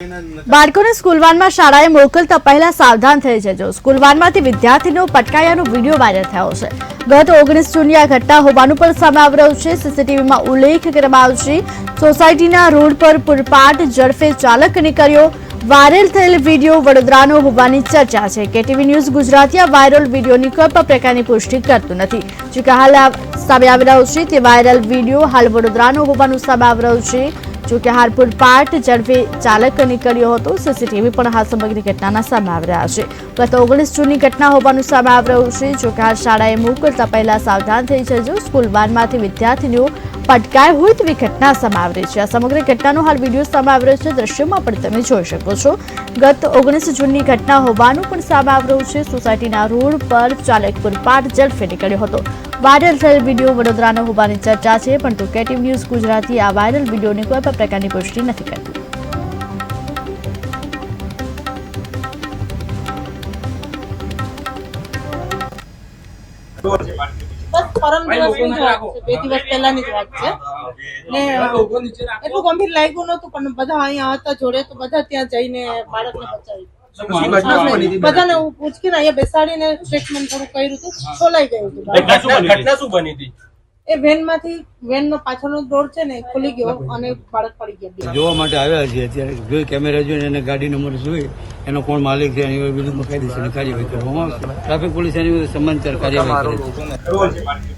બાળકોને સ્કૂલવાનમાં શાળાએ મોકલતા પહેલા સાવધાન થઈ જજો। સ્કૂલવાનમાંથી વિદ્યાર્થીનો પટકાયાનો વિડીયો વાયરલ થયો છે। ગત 19 જૂનની આ ઘટના હોવાનું પણ સામે આવી રહ્યું છે। સીસીટીવીમાં ઉલ્લેખ કરવામાં આવ્યો છે। સોસાયટીના રોડ પર પૂરપાટ ઝડપે ચાલક નીકળ્યો। વાયરલ થયેલ વિડીયો વડોદરાનો હોવાની ચર્ચા છે। કેટીવી ન્યૂઝ ગુજરાતી આ વાયરલ વિડીયોની કોઈ પણ પ્રકારની પુષ્ટિ કરતું નથી। જો કે હાલ સામે આવી રહ્યું છે તે વાયરલ વિડીયો હાલ વડોદરાનો હોવાનું સામે આવી રહ્યું છે। જો કે હાલ પૂરપાટ ઝડપે ચાલક નીકળ્યો હતો। સીસીટીવી પણ હાલ સમગ્ર ઘટનાના સામે આવી રહ્યા છે। ગત 19 જૂનની ઘટના હોવાનું સામે આવી રહ્યું છે। જો કે હાલ શાળાએ મોકલતા પહેલા સાવધાન થઈ જજો। સ્કૂલ વાનમાંથી વિદ્યાર્થીઓ પટકાય હોય તેવી ઘટના સામે આવી રહી છે। આ સમગ્ર ઘટનાનો હાલ વિડીયો સામે આવી રહ્યો છે। દ્રશ્યોમાં પણ તમે જોઈ શકો છો। ગત 19 જૂનની ઘટના હોવાનું પણ સામે આવી રહ્યું છે। સોસાયટીના રોડ પર ચાલક પૂરપાટ ઝડપે નીકળ્યો હતો। વાયરલ થયેલ વિડીયો વડોદરાનો હોવાની ચર્ચા છે, પરંતુ કેટીવી ન્યૂઝ ગુજરાતી આ વાયરલ વિડીયોની કોઈ પણ પ્રકારની પુષ્ટિ નથી કરતી। બસ પરમ દિવસની જ વાત છે, 2 દિવસ પહેલાની જ વાત છે ને એટલું ગંભીર લાગ્યું નહોતું, પણ બધા અહીંયા હતા જોડે તો બધા ત્યાં જઈને બાળકને બચાવી બધાને પૂછકીને અહીંયા બેસાડીને ટ્રીટમેન્ટ થોડું કર્યું હતું, છોલાઈ ગયું હતું। ઘટના શું બની હતી? એ વેનનો પાછળનો ડોર છે ને ખુલી ગયો અને બાળક પડી ગયા। જોવા માટે આવ્યા છીએ। અત્યારે જોઈ કેમેરા જોઈને એને ગાડી નંબર જોઈ એનો કોણ માલિક છે એની વિરુદ્ધમાં કાયદેસરની કાર્યવાહી કરવામાં આવશે। ટ્રાફિક પોલીસ એની વિરુદ્ધ સમાંતર કાર્યવાહી કરે છે।